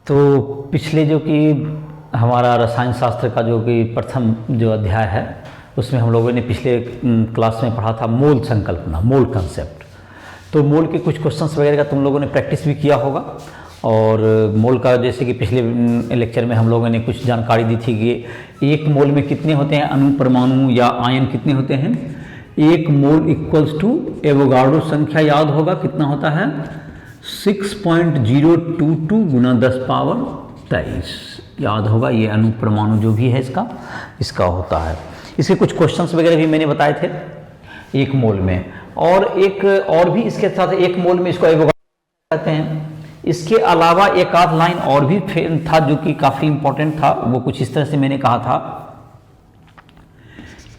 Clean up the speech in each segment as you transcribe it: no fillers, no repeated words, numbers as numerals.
तो पिछले जो कि हमारा रसायन शास्त्र का जो कि प्रथम जो अध्याय है उसमें हम लोगों ने पिछले क्लास में पढ़ा था मोल संकल्पना, मोल कंसेप्ट। तो मोल के कुछ क्वेश्चंस वगैरह का तुम लोगों ने प्रैक्टिस भी किया होगा। और मोल का जैसे कि पिछले लेक्चर में हम लोगों ने कुछ जानकारी दी थी कि एक मोल में कितने होते हैं अणु, परमाणु या आयन कितने होते हैं। एक मोल इक्वल्स टू एवोगाड्रो संख्या याद होगा कितना होता है 6.022 गुना 10 पावर 23 याद होगा। ये अणु परमाणु जो भी है इसका होता है। इसके कुछ क्वेश्चंस वगैरह भी मैंने बताए थे एक मोल में। और एक और भी इसके साथ एक मोल में इसको एवोगाड्रो कहते हैं। इसके अलावा एक आध लाइन और भी था जो कि काफ़ी इंपॉर्टेंट था। वो कुछ इस तरह से मैंने कहा था,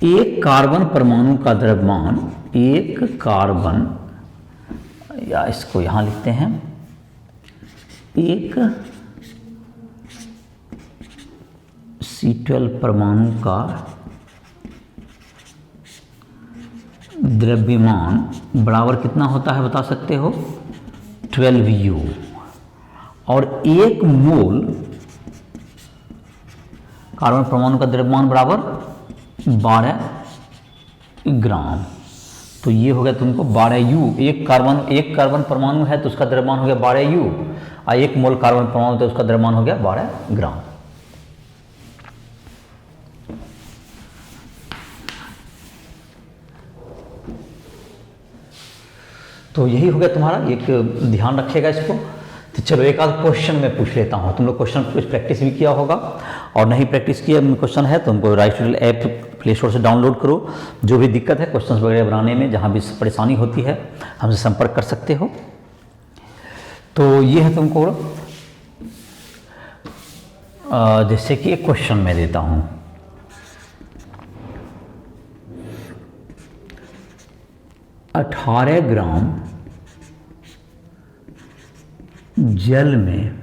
एक कार्बन परमाणु का द्रव्यमान, एक कार्बन, या इसको यहां लिखते हैं, एक C12 परमाणु का द्रव्यमान बराबर कितना होता है बता सकते हो 12U। और एक मोल कार्बन परमाणु का द्रव्यमान बराबर 12 ग्राम। तो ये हो गया तुमको 12U। एक कार्बन परमाणु है तो उसका द्रव्यमान हो गया 12U और एक मोल कार्बन परमाणु तो उसका द्रव्यमान हो गया 12 ग्राम। तो यही हो गया तुम्हारा, एक ध्यान रखिएगा इसको। तो चलो एक आध क्वेश्चन मैं पूछ लेता हूँ। तुम लोग क्वेश्चन कुछ प्रैक्टिस भी किया होगा और नहीं प्रैक्टिस किया क्वेश्चन है तो तुमको राइटल ऐप प्ले स्टोर से डाउनलोड करो। जो भी दिक्कत है क्वेश्चंस वगैरह बनाने में, जहाँ भी परेशानी होती है हमसे संपर्क कर सकते हो। तो ये है तुमको जैसे कि एक क्वेश्चन मैं देता हूँ, अठारह ग्राम जल में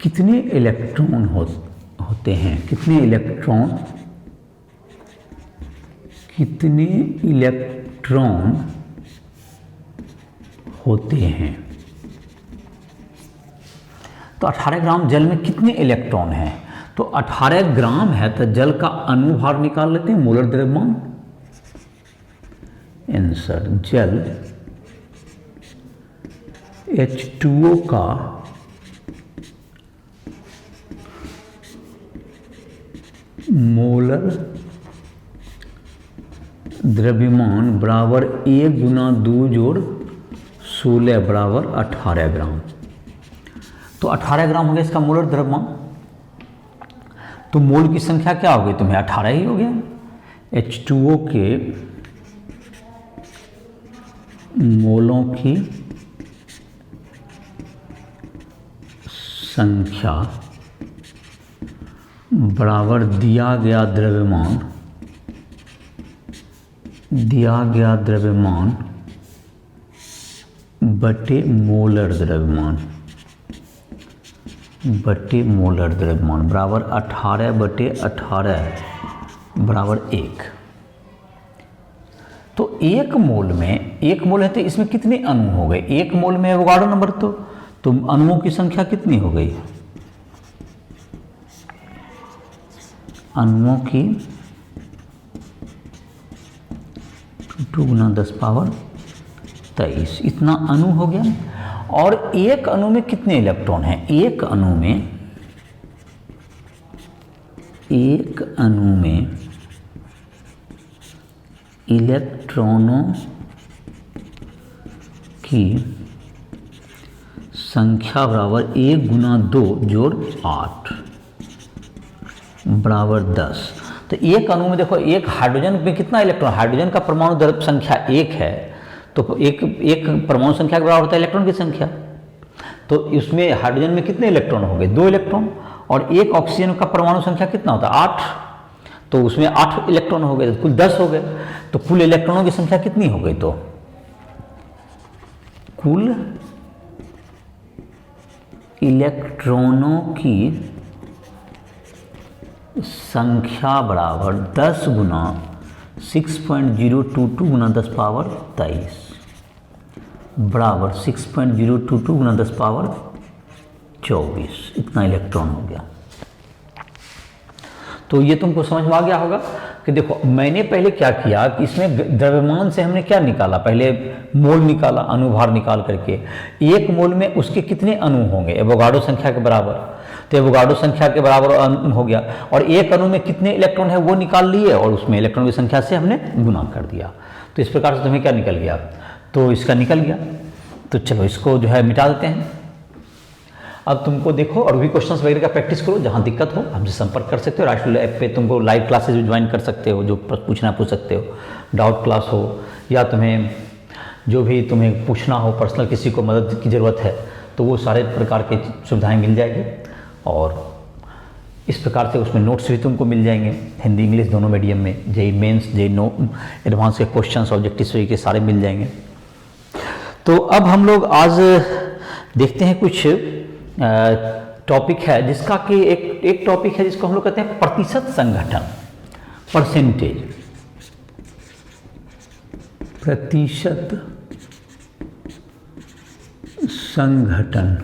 कितने इलेक्ट्रॉन होते हैं। कितने इलेक्ट्रॉन होते हैं। तो 18 ग्राम जल में कितने इलेक्ट्रॉन हैं। तो 18 ग्राम है तो जल का अनुभार निकाल लेते हैं, मोलर द्रव्यमान। आंसर, जल H2O का मोलर द्रव्यमान बराबर 1 गुना 2 जोड़ 16 बराबर 18 ग्राम। तो 18 ग्राम हो गया इसका मोलर द्रव्यमान। तो मोल की संख्या क्या हो गई तुम्हें 18 ही हो गया। H2O के मोलों की संख्या बराबर दिया गया द्रव्यमान बटे मोलर द्रव्यमान बराबर 18 बटे 18 बराबर 1। तो एक मोल है तो इसमें कितने अणु हो गए। एक मोल में एवोगाड्रो नंबर तो अणुओं की संख्या कितनी हो गई। अणुओं की 2 गुना 10 पावर 23 इतना अणु हो गया। और एक अणु में कितने इलेक्ट्रॉन हैं। एक अणु में इलेक्ट्रॉनों की संख्या बराबर 1 गुना 2 जोड़ 8 बराबर 10। तो एक अणु में देखो, एक हाइड्रोजन में कितना इलेक्ट्रॉन, हाइड्रोजन का परमाणु द्रव्य संख्या 1 है तो एक परमाणु संख्या के बराबर होता है इलेक्ट्रॉन की संख्या। तो इसमें हाइड्रोजन में कितने इलेक्ट्रॉन हो गए 2 इलेक्ट्रॉन। और एक ऑक्सीजन का परमाणु संख्या कितना होता है 8, तो उसमें 8 इलेक्ट्रॉन हो गए, तो कुल 10 हो गए। तो कुल इलेक्ट्रॉनों की संख्या कितनी हो गई। तो कुल इलेक्ट्रॉनों की संख्या बराबर 10 गुना 6.022 गुना 10 पावर 23 बराबर 6.022 गुना 10 पावर 24, इतना इलेक्ट्रॉन हो गया। तो ये तुमको समझ में आ गया होगा कि देखो मैंने पहले क्या किया कि इसमें द्रव्यमान से हमने क्या निकाला, पहले मोल निकाला, अनुभार निकाल करके। एक मोल में उसके कितने अणु होंगे, एवोगाड्रो संख्या के बराबर, तो एवोगाड्रो संख्या के बराबर हो गया। और एक अणु में कितने इलेक्ट्रॉन है वो निकाल लिए और उसमें इलेक्ट्रॉन की संख्या से हमने गुना कर दिया। तो इस प्रकार से तुम्हें क्या निकल गया, तो इसका निकल गया। तो चलो इसको जो है मिटा देते हैं। अब तुमको देखो और भी क्वेश्चंस वगैरह का प्रैक्टिस करो, जहाँ दिक्कत हो हमसे संपर्क कर सकते हो। राष्ट्रीय ऐप पे तुमको लाइव क्लासेज भी ज्वाइन कर सकते हो, जो पूछना पूछ सकते हो, डाउट क्लास हो या तुम्हें जो भी तुम्हें पूछना हो, पर्सनल किसी को मदद की ज़रूरत है तो वो सारे प्रकार की सुविधाएं मिल जाएगी। और इस प्रकार से उसमें नोट्स भी तुमको मिल जाएंगे, हिंदी इंग्लिश दोनों मीडियम में। जेई मेंस जेई एडवांस के क्वेश्चंस ऑब्जेक्टिव्स के सारे मिल जाएंगे। तो अब हम लोग आज देखते हैं कुछ टॉपिक है जिसका कि एक टॉपिक है जिसको हम लोग कहते हैं प्रतिशत संघटन, परसेंटेज, प्रतिशत संघटन।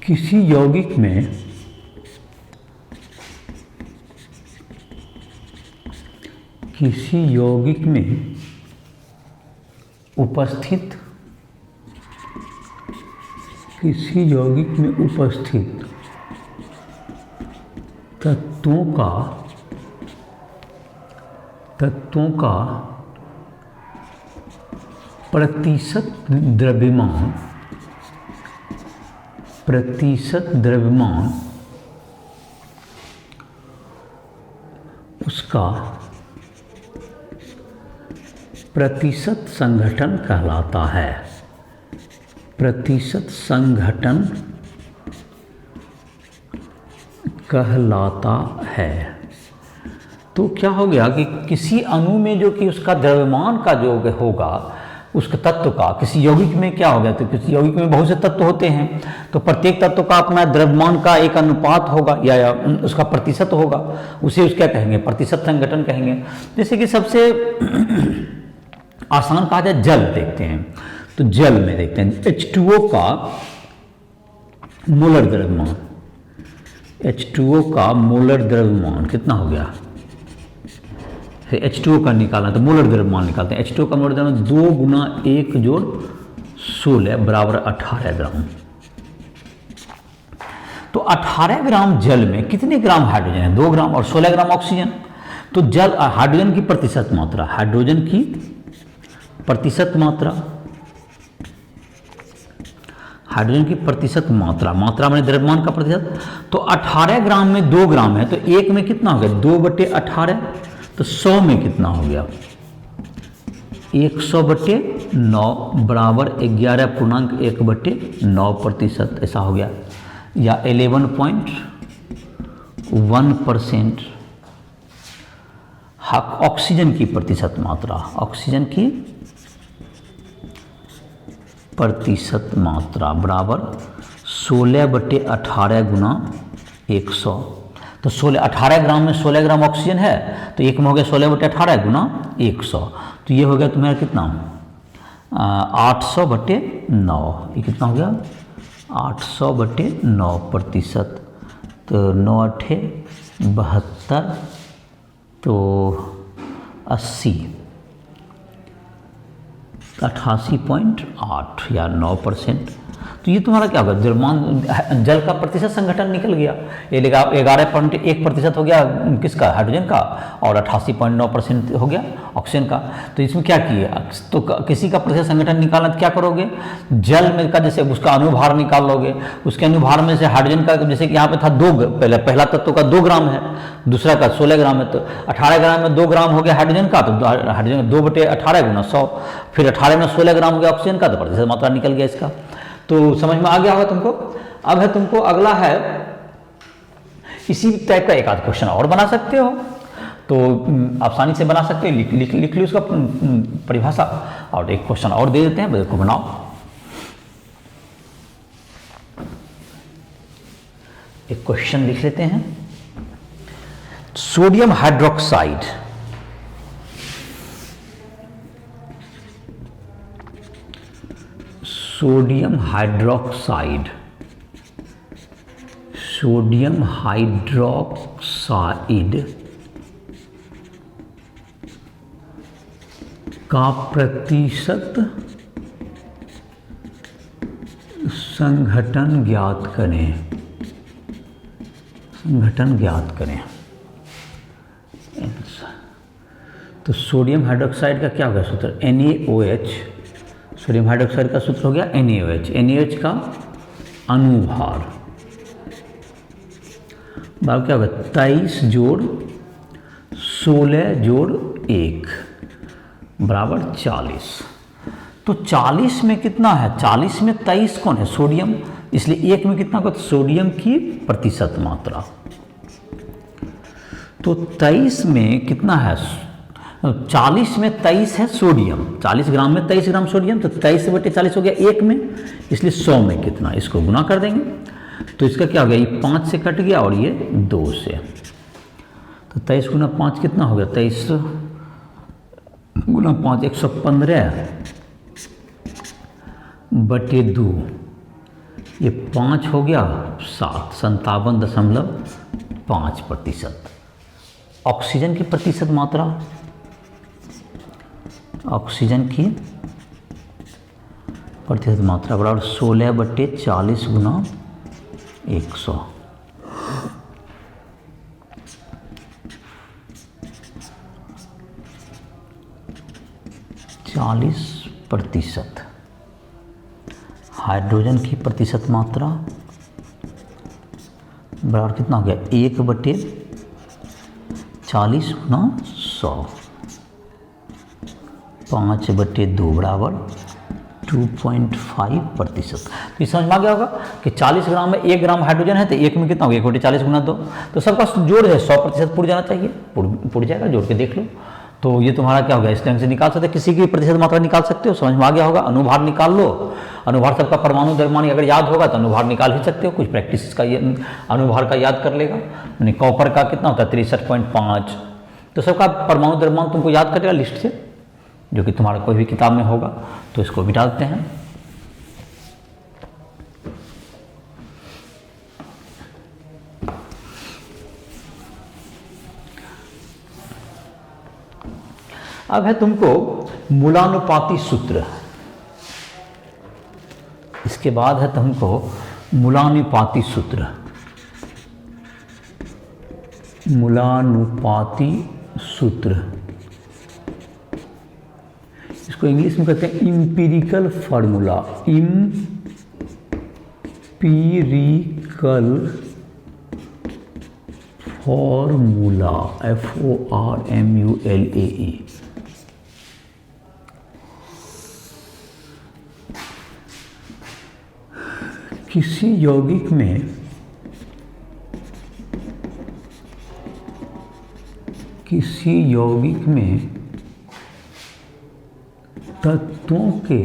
किसी यौगिक में उपस्थित तत्वों का प्रतिशत द्रव्यमान उसका प्रतिशत संघटन कहलाता है। प्रतिशत संघटन कहलाता है। तो क्या हो गया कि किसी अणु में जो कि उसका द्रव्यमान का जो होगा, उसके तत्व का, किसी यौगिक में क्या हो गया, तो किसी यौगिक में बहुत से तत्व होते हैं, तो प्रत्येक तत्व का अपना द्रव्यमान का एक अनुपात होगा या उसका प्रतिशत होगा, उसे क्या कहेंगे, प्रतिशत संघटन कहेंगे। जैसे कि सबसे आसान कहा जाए जल देखते हैं, तो जल में देखते हैं H2O का मोलर द्रव्यमान, H2O का मोलर द्रव्यमान कितना हो गया, H2O का निकालना तो मोलर द्रव्यमान निकालते हैं। H2O का मोलर द्रव्यमान 2 गुना 1 जोड़ 16 बराबर 18 ग्राम। तो 18 ग्राम जल में कितने ग्राम हाइड्रोजन है, 2 ग्राम और 16 ग्राम ऑक्सीजन। तो जल हाइड्रोजन की प्रतिशत मात्रा, हाइड्रोजन की प्रतिशत मात्रा, हाइड्रोजन की प्रतिशत मात्रा, मात्रा माने द्रव्यमान का प्रतिशत। तो 18 ग्राम में 2 ग्राम है, तो एक में कितना हो गया, 2/18, तो 100 में कितना हो गया, 100/9 बराबर 11.1/9% ऐसा हो गया, या 11.1%। ऑक्सीजन की प्रतिशत मात्रा, ऑक्सीजन की प्रतिशत मात्रा बराबर 16/18 गुना 100। तो 18 ग्राम में 16 ग्राम ऑक्सीजन है, तो एक में हो गया 16/18 गुना 100, तो ये हो गया तुम्हारा कितना, 800/9। ये कितना हो गया, 800/9%। तो 9 8 72, तो 80, 88.8 या 9%। तो ये तुम्हारा क्या होगा, द्रव्यमान जल का प्रतिशत संघटन निकल गया। ये 11.1% हो गया किसका, हाइड्रोजन का, और 88.9% हो गया ऑक्सीजन का। तो इसमें क्या किया, तो किसी का प्रतिशत संघटन निकालना तो क्या करोगे, जल में का जैसे उसका अनुभार निकाल लोगे, उसके अनुभार में से हाइड्रोजन का, जैसे कि यहाँ पे था 2, पहला तत्व का 2 ग्राम है, दूसरा का 16 ग्राम है, तो 18 ग्राम में 2 ग्राम हो गया हाइड्रोजन का, तो हाइड्रोजन 2/18 गुना 100, फिर 18 में 16 ग्राम हो गया ऑक्सीजन का, तो प्रतिशत मात्रा निकल गया इसका। तो समझ में आ गया होगा तुमको। अब है तुमको अगला है, इसी टाइप का एक आध क्वेश्चन और बना सकते हो, तो आसानी से बना सकते हो, लिख लो उसका परिभाषा, और एक क्वेश्चन और दे देते हैं, देखो बनाओ। एक क्वेश्चन लिख लेते हैं। Sodium hydroxide, sodium hydroxide, sodium hydroxide का प्रतिशत संघटन ज्ञात करें, संघटन ज्ञात करें। तो सोडियम हाइड्रोक्साइड का क्या होगा सूत्र, NaOH, सोडियम हाइड्रोक्साइड का सूत्र हो गया NaOH, NaOH का अनुभार बराबर क्या होगा 23 जोड़ 16 जोड़ 1 बराबर 40। तो 40 में कितना है, 40 में 23 कौन है, सोडियम, इसलिए 1 में कितना होगा, सोडियम की प्रतिशत मात्रा। तो 23 में कितना है, 40 में 23 है सोडियम, 40 ग्राम में 23 ग्राम सोडियम, तो 23/40 हो गया 1 में, इसलिए 100 में कितना, इसको गुना कर देंगे। तो इसका क्या हो गया, ये 5 से कट गया और ये 2 से, तो 23 गुना 5 कितना हो गया, 23 गुना 5 115/2, ये 5 हो गया 7, 57.5%। ऑक्सीजन की प्रतिशत मात्रा, ऑक्सीजन की प्रतिशत मात्रा बराबर 16/40 गुना 100। %। हाइड्रोजन की प्रतिशत मात्रा बराबर कितना हो गया, 1/40 गुना 100, 5/2 बराबर 2.5%। तो ये समझ में आ गया होगा कि 40 ग्राम में 1 ग्राम हाइड्रोजन है, तो 1 में कितना हो गया, 1/40 गुना 2, तो सबका जोड़ है 100% पुड़ जाना चाहिए, पुड़ जाएगा, जोड़ के देख लो। तो ये तुम्हारा क्या होगा, इस ढंग से निकाल सकते हो, किसी की प्रतिशत मात्रा निकाल सकते हो, समझ में आ गया होगा। अनुभार निकाल लो, अनुभार सबका परमाणु द्रव्यमान अगर याद होगा तो अनुभार निकाल ही सकते हो, कुछ प्रैक्टिस का ये अनुभार का याद कर लेगा। यानी कॉपर का कितना होता है 63.5, तो सबका परमाणु द्रव्यमान तुमको याद करेगा लिस्ट से, जो कि तुम्हारा कोई भी किताब में होगा। तो इसको भी डालते हैं। अब है तुमको मूलानुपाती सूत्र, इसके बाद है तुमको मूलानुपाती सूत्र, मूलानुपाती सूत्र, इसको इंग्लिश में कहते हैं empirical formula, empirical formula, FORMULAE। किसी यौगिक में तत्वों के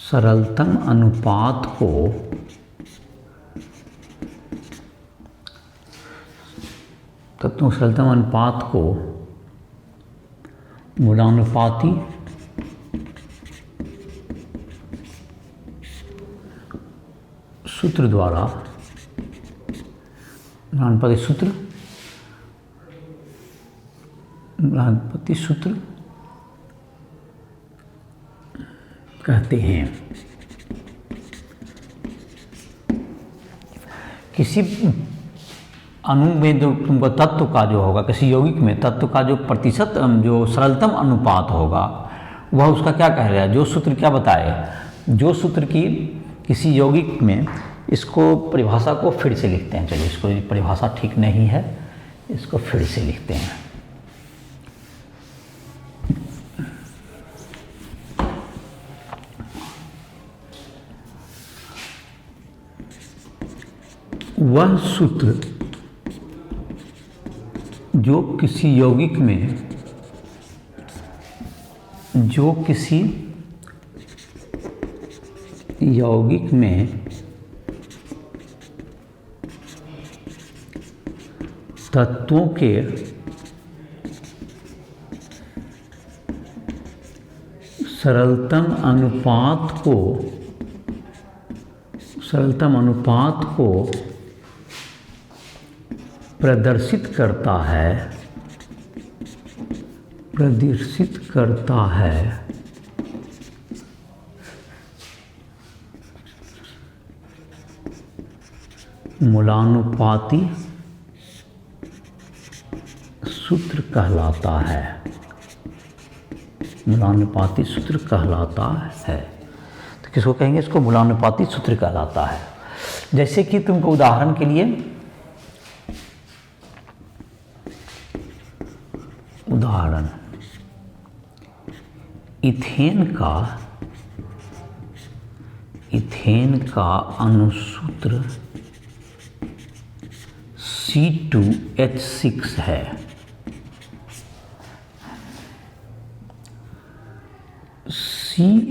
सरलतम अनुपात को मूलानुपाती सूत्र द्वारा, मूलानुपाती सूत्र कहते हैं। किसी अणु में जो तुमको तत्व का जो होगा, किसी यौगिक में तत्व का जो प्रतिशत, जो सरलतम अनुपात होगा, वह उसका क्या कह रहा है, जो सूत्र क्या बताए, जो सूत्र की किसी यौगिक में, इसको परिभाषा को फिर से लिखते हैं। चलिए, इसको परिभाषा ठीक नहीं है, इसको फिर से लिखते हैं। वह सूत्र जो किसी यौगिक में जो किसी यौगिक में तत्वों के सरलतम अनुपात को प्रदर्शित करता है मूलानुपाती सूत्र कहलाता है। मूलानुपाती सूत्र कहलाता है। तो किसको कहेंगे? इसको मूलानुपाती सूत्र कहलाता है। जैसे कि तुमको उदाहरण के लिए उदाहरण इथेन का अणुसूत्र C2H6 है। C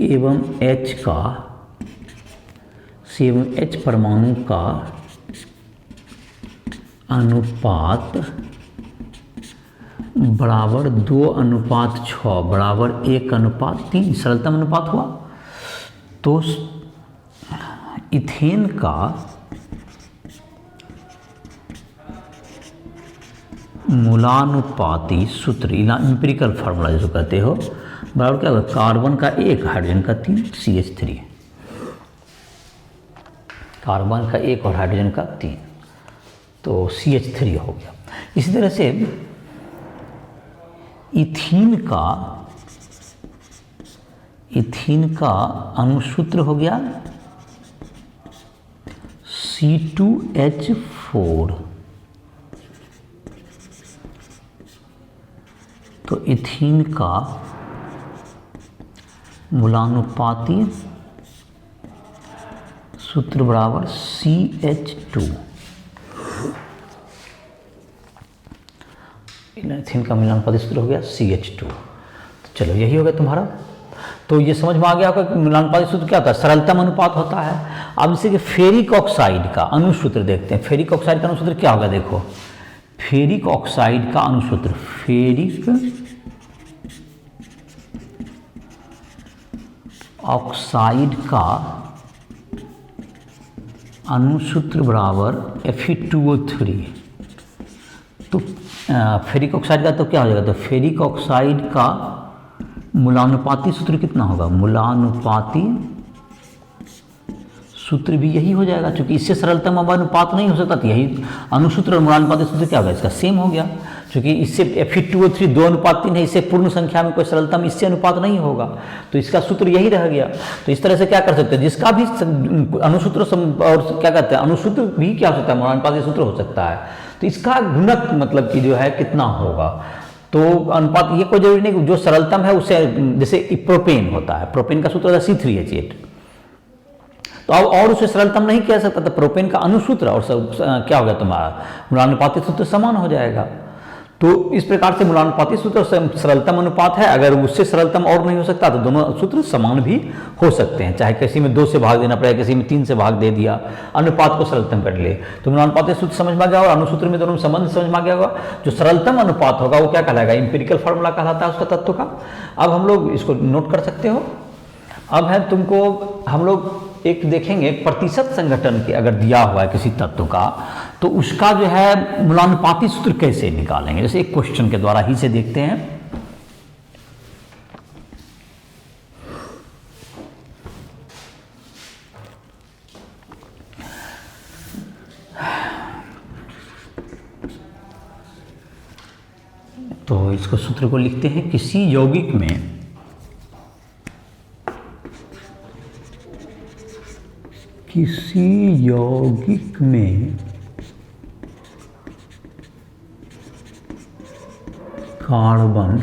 एवं H परमाणु का अनुपात बराबर 2:6 बराबर 1:3 सरलतम अनुपात हुआ। तो इथेन का मूलानुपाती सूत्र, एम्पिरिकल फार्मूला जिसको कहते हो, बराबर क्या होगा? कार्बन का 1, हाइड्रोजन का 3, CH3। कार्बन का 1 और हाइड्रोजन का 3, तो CH3 हो गया। इसी तरह से इथीन का अणुसूत्र हो गया C2H4। तो इथीन का मूलानुपाती सूत्र बराबर CH2। इथीन का मूलानुपाती सूत्र हो गया CH2। तो चलो यही हो गया तुम्हारा। तो ये समझ में आ गया आपका कि मूलानुपाती सूत्र क्या होता है? सरलतम अनुपात होता है। अब इसे कि फेरिक ऑक्साइड का अणुसूत्र देखते हैं। फेरिक ऑक्साइड का अणुसूत्र क्या होगा? देखो, फेरिक ऑक्साइड का अणुसूत्र, फेरिक ऑक्साइड का अणुसूत्र बराबर Fe2O3। तो फेरिक ऑक्साइड का तो क्या हो जाएगा? तो फेरिक ऑक्साइड का मूलानुपाती सूत्र कितना होगा? मूलानुपाती सूत्र भी यही हो जाएगा, क्योंकि इससे सरलतम अनुपात नहीं हो सकता। तो यही अणुसूत्र और मूलानुपाती सूत्र क्या होगा? इसका सेम हो गया, क्योंकि इससे Fe2O3 2:3 है। इससे पूर्ण संख्या में कोई सरलतम इससे अनुपात नहीं होगा, तो इसका सूत्र यही रह गया। तो इस तरह से क्या कर सकते हैं? जिसका भी अणुसूत्र और क्या कहते हैं अणुसूत्र भी क्या हो सकता है? मूलानुपाती सूत्र हो सकता है। तो इसका गुणक मतलब कि जो है कितना होगा? तो अनुपात ये कोई जरूरी नहीं, जो सरलतम है उससे, जैसे प्रोपेन होता है, प्रोपेन का सूत्र होता है C3H8। तो अब और उसे सरलतम नहीं कह सकता, तो प्रोपेन का अणुसूत्र और क्या हो गया तुम्हारा? मूलानुपाती सूत्र समान हो जाएगा। तो इस प्रकार से मूलानुपाती सूत्र सरलतम अनुपात है। अगर उससे सरलतम और नहीं हो सकता तो दोनों सूत्र समान भी हो सकते हैं, चाहे किसी में 2 से भाग देना पड़ेगा, किसी में 3 से भाग दे दिया, अनुपात को सरलतम कर ले। तो मूलानुपाती सूत्र समझ में आ गया और अणुसूत्र में दोनों संबंध समझ में आ गया होगा। जो सरलतम अनुपात होगा वो क्या कहलाएगा? एम्पिरिकल फार्मूला कहलाता है उसका तत्व का। अब हम लोग इसको नोट कर सकते हो। अब है तुमको हम लोग एक देखेंगे प्रतिशत संघटन के अगर दिया हुआ है किसी तत्व का, तो उसका जो है मूलानुपाती सूत्र कैसे निकालेंगे। जैसे एक क्वेश्चन के द्वारा ही से देखते हैं। तो इसको सूत्र को लिखते हैं। किसी यौगिक में कार्बन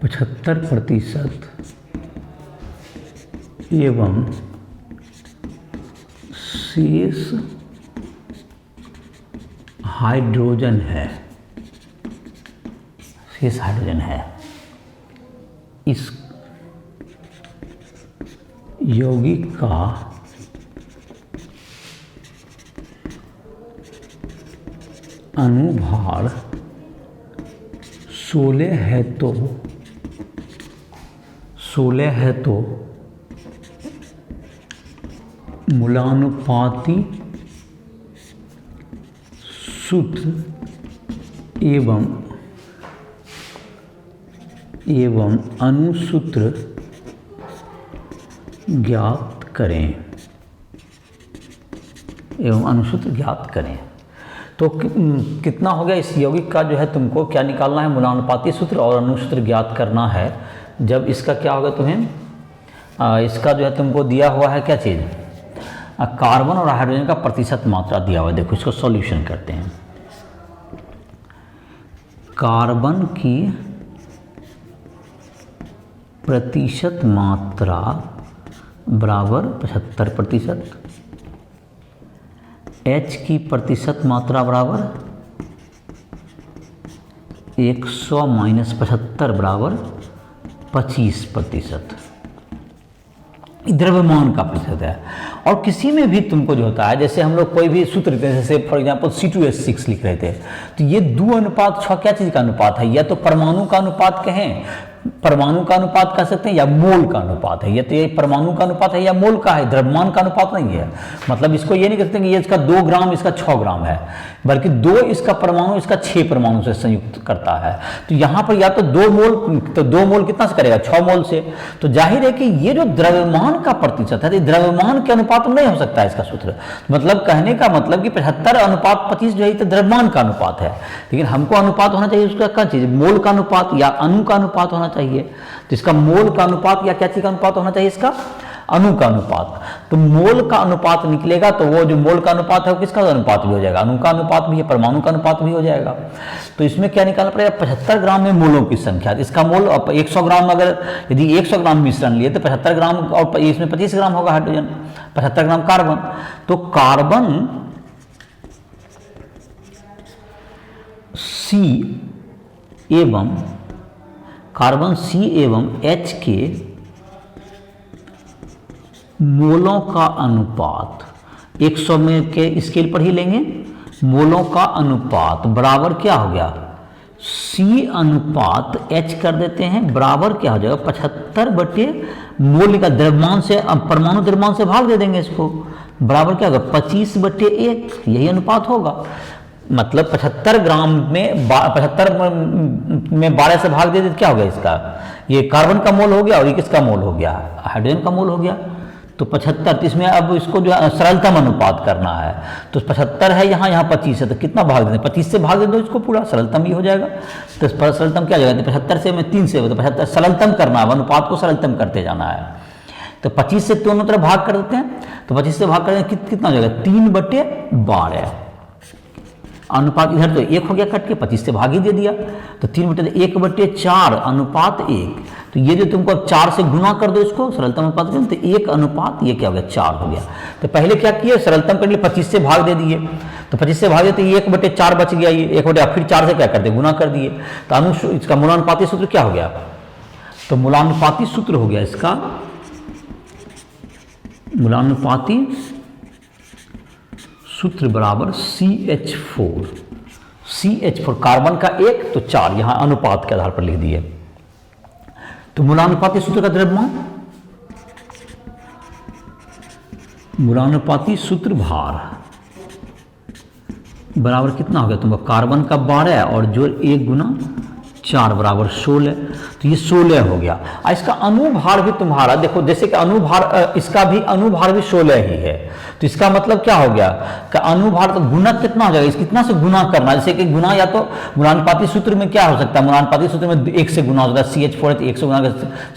75% एवं शेष हाइड्रोजन है, शेष हाइड्रोजन है, इस यौगिक का अनुभार 16 है तो मूलानुपाती सूत्र एवं अनुसूत्र ज्ञात करें। तो कितना हो गया इस यौगिक का जो है तुमको क्या निकालना है, मूलानुपाती सूत्र और अनुसूत्र ज्ञात करना है। जब इसका क्या होगा तुम्हें, इसका जो है तुमको दिया हुआ है क्या चीज़, कार्बन और हाइड्रोजन का प्रतिशत मात्रा दिया हुआ है। देखो इसको सॉल्यूशन करते हैं। कार्बन की प्रतिशत मात्रा बराबर 75%, H की प्रतिशत मात्रा बराबर 100 - 75 बराबर 25%। द्रव्यमान का प्रतिशत है। और किसी में भी तुमको जो होता है, जैसे हम लोग कोई भी सूत्र लेते हैं, जैसे फॉर एग्जांपल C2H6 लिख रहे थे, तो ये 2:6 क्या चीज़ का अनुपात है, या तो परमाणु का अनुपात कहें, परमाणु का अनुपात कह सकते हैं, या मोल का अनुपात है। या तो ये परमाणु का अनुपात है या मोल का है, द्रव्यमान का अनुपात नहीं है। मतलब इसको ये नहीं कहते कि ये इसका 2 ग्राम इसका 6 ग्राम है, बल्कि 2 इसका परमाणु इसका 6 परमाणु से संयुक्त करता है। तो यहाँ पर या तो 2 मोल, तो 2 मोल कितना से करेगा, 6 मोल से। तो जाहिर है कि ये जो द्रव्यमान का प्रतिशत है, द्रव्यमान के अनुपात में नहीं हो सकता है इसका सूत्र। मतलब कहने का मतलब कि 75:25 जो है तो द्रव्यमान का अनुपात है, लेकिन हमको अनुपात होना चाहिए उसका क्या चीज़, मोल का अनुपात या अणु का अनुपात होना चाहिए। तो इसका मोल का अनुपात या क्या चीज का अनुपात होना चाहिए, इसका अणु का अनुपात। तो मोल का अनुपात निकलेगा तो वो जो मोल का अनुपात है वो किसका अनुपात भी हो जाएगा, अणु का अनुपात भी है, परमाणु का अनुपात भी हो जाएगा। तो इसमें क्या निकालना पड़ेगा, 75 ग्राम में मोलों की संख्या। इसका मोल 100 ग्राम, अगर यदि 100 ग्राम मिश्रण लिए तो 75 ग्राम और इसमें 25 ग्राम होगा हाइड्रोजन, 75 ग्राम कार्बन। तो कार्बन C एवं H के मोलों का अनुपात 100 में के स्केल पर ही लेंगे, मोलों का अनुपात बराबर क्या हो गया, C अनुपात H कर देते हैं, बराबर क्या हो जाएगा 75 मोल का द्रव्यमान से, परमाणु द्रव्यमान से भाग दे देंगे इसको, बराबर क्या होगा 25/1, यही अनुपात होगा। मतलब 75 ग्राम में 75 में 12 से भाग दे दे क्या हो गया, इसका ये कार्बन का मोल हो गया और ये किसका मोल हो गया, हाइड्रोजन का मोल हो गया। तो 75, तो इसमें अब इसको जो सरलतम अनुपात करना है, तो 75 है यहाँ 25 है, तो कितना भाग दें, 25 से भाग दे दो इसको, पूरा सरलतम ही हो जाएगा। तो सरलतम क्या जाएगा, 75 से मैं 3 से, तो 75 सरलतम करना है, अनुपात को सरलतम करते जाना है। तो 25 से दोनों तरफ भाग कर देते हैं, तो 25 से भाग कर दें कितना हो जाएगा 3/12। अनुपात इधर तो 1 हो गया कट के, 25 से भाग ही दे दिया, तो 3/1/4 अनुपात 1। तो ये जो तुमको अब 4 से गुना कर दो इसको सरलतम अनुपात में, तो 1 अनुपात ये क्या हो गया 4 हो गया। तो पहले क्या किया, सरलतम करने 25 से भाग दे दिए, तो 25 से भाग दिए तो 1/4 बच गया, ये 1/, फिर 4 से क्या कर दे गुना कर दिए। तो इसका मूलानुपाती सूत्र क्या हो गया, तो मूलानुपाती सूत्र हो गया इसका, मूलानुपाती सूत्र बराबर CH4 कार्बन का 1 तो 4 यहां अनुपात के आधार पर लिख दिए। तो मूलानुपाती सूत्र का द्रव्यमान, मूलानुपाती सूत्र भार बराबर कितना हो गया तुमको, कार्बन का 12 और जो 1 गुना 4 बराबर 16, तो ये 16 हो गया। इसका अनुभार भी तुम्हारा देखो, जैसे कि अनुभार, इसका भी अनुभार भी 16 ही है, तो इसका मतलब क्या हो गया कि अनुभार तो गुणक कितना हो जाएगा, इस कितना से गुना करना, जैसे कि गुना या तो मूलानुपाती सूत्र में क्या हो सकता है, मूलानुपाती सूत्र में 1 से गुना हो सकता है, CH4 है तो 1 से गुना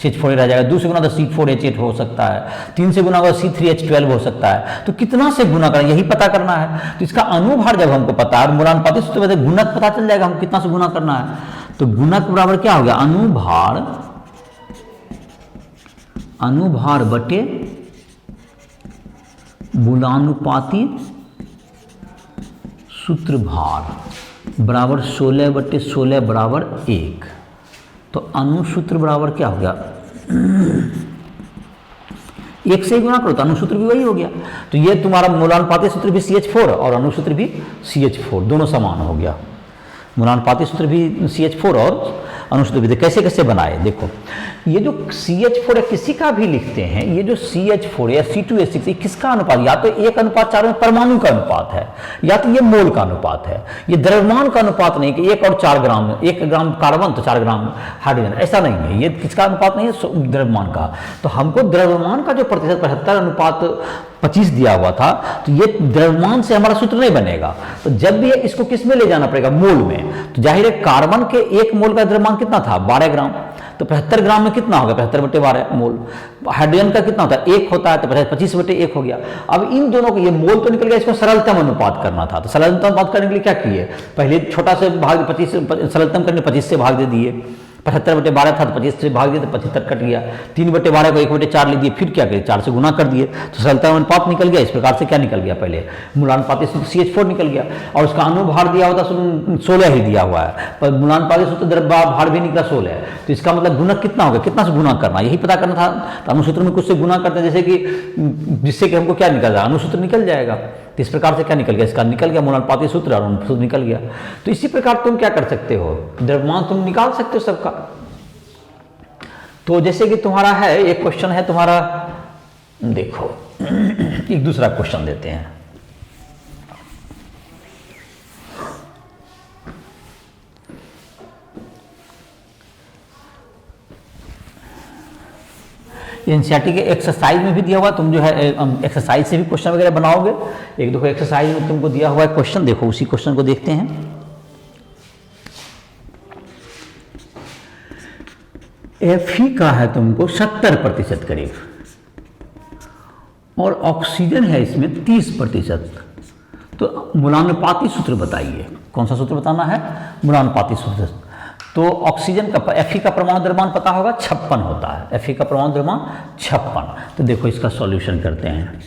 CH4 रह जाएगा, 2 से गुना तो C4H8 हो सकता है, 3 से गुना होगा C3H12 हो सकता है। तो कितना से गुना करना यही पता करना है। तो इसका अनुभार जब हमको पता है, मूलानुपाती सूत्र में गुणक पता चल जाएगा हम कितना से गुना करना है। तो गुणक बराबर क्या हो गया, अनुभार बटे मूलानुपाती सूत्र भार। बराबर 16/16 बराबर 1। तो अनुसूत्र बराबर क्या हो गया, 1 से ही गुना करो तो अनुसूत्र भी वही हो गया। तो ये तुम्हारा मूलानुपाती सूत्र भी CH4 और अनुसूत्र भी CH4, दोनों समान हो गया। मूलानुपाती सूत्र भी CH4 और अनुसूत्र भी। कैसे कैसे बनाए देखो, ये जो CH4 किसी का भी लिखते हैं, ये जो CH4 या C2H6 किसका अनुपात, या तो 1:4 में परमाणु का अनुपात है, या तो ये मोल का अनुपात है। ये द्रव्यमान का अनुपात नहीं कि 1 और 4 ग्राम, 1 ग्राम कार्बन तो 4 ग्राम हाइड्रोजन, ऐसा नहीं है। ये किसका अनुपात नहीं है, द्रव्यमान का। तो हमको द्रव्यमान का जो प्रतिशत 75:25 दिया हुआ था, तो ये द्रव्यमान से हमारा सूत्र नहीं बनेगा। तो जब भी इसको किस में ले जाना पड़ेगा, मोल में। तो जाहिर है कार्बन के 1 मोल का द्रव्यमान कितना था, 12 ग्राम। तो 75 ग्राम में कितना होगा, 75/12 मोल। हाइड्रोजन का कितना होता है, 1 होता है, तो 25/1 हो गया। अब इन दोनों को, ये मोल तो निकल गया, इसको सरलतम अनुपात करना था। तो सरलतम अनुपात करने के लिए क्या किए, पहले छोटा से भाग 25, सरलतम करने 25 से भाग दे दिए। 75/12 था तो 25 से भाग दिए तो 75 कट गया। 3/12 को 1/4 ले दिए, फिर क्या करें, 4 से गुना कर दिए तो सरलतम अनुपात निकल गया। इस प्रकार से क्या निकल गया, पहले मूलानुपाती सूत्र CH4 निकल गया, और उसका अनुभार दिया हुआ था 16 ही दिया हुआ है, पर मूलानुपाती सूत्र द्रव्यभार भी निकला 16 है। तो इसका मतलब गुणक कितना होगा, कितना से गुना करना, यही पता करना था। तो अनुसूत्र में कुछ से गुना करते हैं, जैसे कि जिससे कि हमको क्या निकल जाएगा, अनुसूत्र निकल जाएगा। तो इस प्रकार से क्या निकल गया, इसका निकल गया मूलानुपाती सूत्र और अनुसूत्र निकल गया। तो इसी प्रकार तुम क्या कर सकते हो, द्रव्यमान तुम निकाल सकते हो सबका। तो जैसे कि तुम्हारा है, एक क्वेश्चन है तुम्हारा, देखो एक दूसरा क्वेश्चन देते हैं। एनसीईआरटी के एक्सरसाइज में भी दिया हुआ, तुम जो है एक्सरसाइज से भी क्वेश्चन वगैरह बनाओगे। एक देखो एक्सरसाइज में तुमको दिया हुआ है क्वेश्चन, देखो उसी क्वेश्चन को देखते हैं। Fe का है तुमको 70% करीब, और ऑक्सीजन है इसमें 30%। तो मूलानुपाती सूत्र बताइए, कौन सा सूत्र बताना है, मूलानुपाती सूत्र। तो ऑक्सीजन का Fe का परमाणु द्रव्यमान पता होगा 56 होता है, Fe का परमाणु द्रव्यमान 56। तो देखो इसका सॉल्यूशन करते हैं।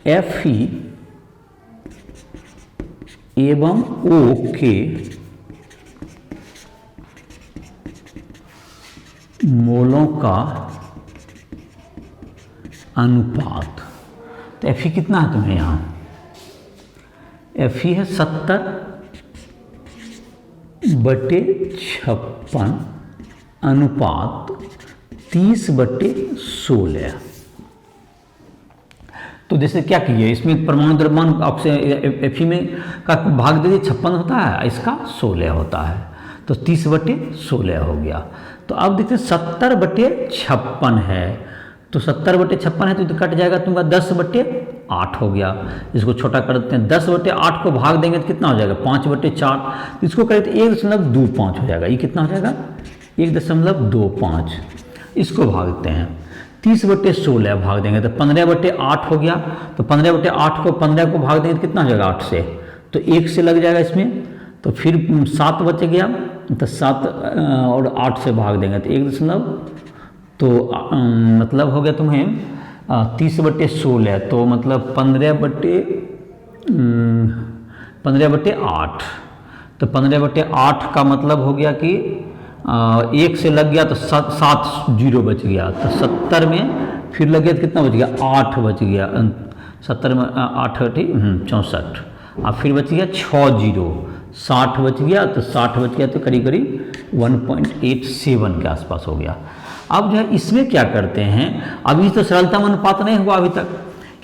Fe एवं O के मोलों का अनुपात। तो Fe कितना है तुम्हें यहाँ, Fe है 70/56 अनुपात 30/16। तो जैसे क्या किए, इसमें परमाणु द्रव्यमान Fe में का भाग दे दिए, 56 होता है, इसका 16 होता है, तो 30/16 हो गया। तो अब देखते हैं 70/56 है, तो 70/56 है तो कट जाएगा तुमका 10/8 हो गया। इसको छोटा कर देते हैं, 10/8 को भाग देंगे तो कितना हो जाएगा, 5/4। इसको करें तो 1.25 हो जाएगा। ये कितना हो जाएगा, 1.25। इसको भाग देते हैं, 30/16 भाग देंगे तो 15/8 हो गया। तो 15/8 को 15 को भाग देंगे तो कितना हो जाएगा, 8 से, तो 1 से लग जाएगा इसमें। तो फिर 7 बच गया, तो 7 और 8 से भाग देंगे तो 1 तो मतलब हो गया तुम्हें 30/16, तो मतलब 15/8। तो 15/8 का मतलब हो गया कि 1 से लग गया तो 7 जीरो बच गया। तो 70 में फिर लग गया तो कितना बच गया, 8 बच गया। 70 में 8 64, और फिर बच गया 6 जीरो, 60 बच गया। तो 60 बच गया तो करीब करीब 1.87 के आसपास हो गया। अब जो है इसमें क्या करते हैं, अभी तो सरलतम अनुपात नहीं हुआ अभी तक,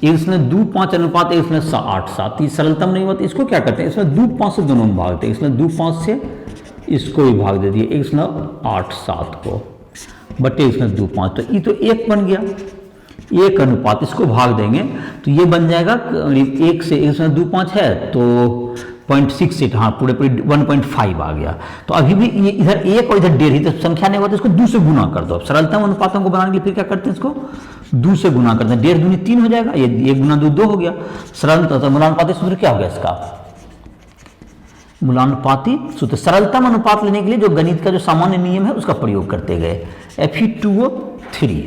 इसमें 2:5 अनुपात है, इसमें 8:7, सरलतम नहीं हुआ। तो इसको क्या करते हैं, इसमें 2:5 से दोनों में भागते हैं, इसमें 2:5 से इसको भी भाग दे दिए, इसमें 8:7 को बटे इसमें 2:5, तो ये तो 1 बन गया, 1 अनुपात। इसको भाग देंगे तो ये बन जाएगा 1 से, इसमें 2:5 है तो 0.68, हाँ पूरे 1.5 आ गया। तो अभी भी ये इधर 1 और इधर 1.5 ही तो संख्या नहीं हुआ, तो इसको 2 से गुना कर दो। सरलतम अनुपातों को बनाने के लिए फिर क्या करते हैं, इसको 2 से गुना करते हैं, 1.5 दूनी 3 हो जाएगा, ये 1 गुना 2 हो गया। सरलता मूलानुपाती सूत्र क्या हो गया इसका, मूलानुपाती सूत्र। सरलतम अनुपात लेने के लिए जो गणित का जो सामान्य नियम है उसका प्रयोग करते गए, Fe2O3।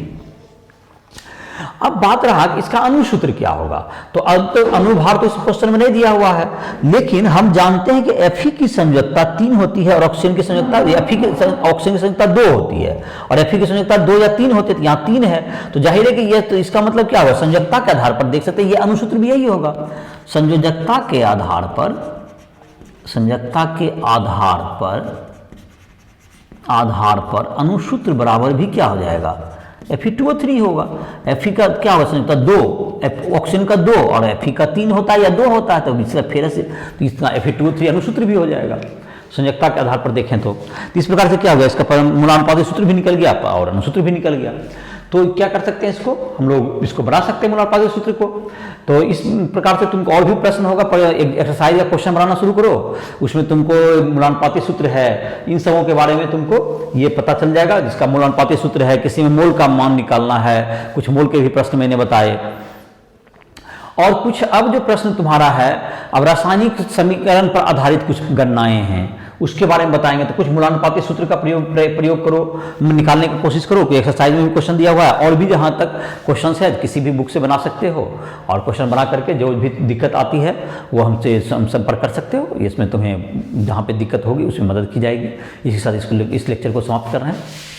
अब बात रहा कि इसका अनुसूत्र क्या होगा। तो अब तो अनुभार तो इस क्वेश्चन में नहीं दिया हुआ है, लेकिन हम जानते हैं कि Fe की संयोजकता 3 होती है और ऑक्सीजन की संयोजकता Fe की ऑक्सीजन की संयोजकता 2 होती है और Fe की संयोजकता 2 या 3 होती है, तो यहाँ 3 है। तो जाहिर है कि ये तो इसका मतलब क्या होगा, संयोजकता के आधार पर देख सकते हैं, ये अनुसूत्र भी यही होगा। संयोजकता के आधार पर, संयोजकता के आधार पर अनुसूत्र बराबर भी क्या हो जाएगा, Fe2O3 होगा। Fe का क्या होगा संयोजकता 2, ऑक्सीजन का 2 और Fe का 3 होता है या 2 होता है, तो इसका फिर से तो इसका Fe2O3 अनुसूत्र भी हो जाएगा संयोजकता के आधार पर देखें तो इस प्रकार से क्या होगा, इसका मूलानुपातिक सूत्र भी निकल गया और अनुसूत्र भी निकल गया। तो क्या कर सकते हैं, इसको हम लोग इसको बना सकते हैं मूलानुपातिक सूत्र को। तो इस प्रकार से तुमको और भी प्रश्न होगा, एक एक्सरसाइज या क्वेश्चन बनाना शुरू करो, उसमें तुमको मूलानुपातिक सूत्र है, इन सबों के बारे में तुमको ये पता चल जाएगा। जिसका मूलानुपातिक सूत्र है, किसी में मोल का मान निकालना है, कुछ मोल के भी प्रश्न मैंने बताए। और कुछ अब जो प्रश्न तुम्हारा है, अब रासायनिक समीकरण पर आधारित कुछ गणनाएं हैं, उसके बारे में बताएंगे। तो कुछ मूलानुपातिक सूत्र का प्रयोग करो, निकालने की कोशिश करो। कोई एक्सरसाइज में भी क्वेश्चन दिया हुआ है, और भी जहाँ तक क्वेश्चन है किसी भी बुक से बना सकते हो, और क्वेश्चन बना करके जो भी दिक्कत आती है वो हमसे संपर्क कर सकते हो। इसमें तुम्हें जहाँ पे दिक्कत होगी उसमें मदद की जाएगी। इसी के साथ इस लेक्चर को समाप्त कर रहे हैं।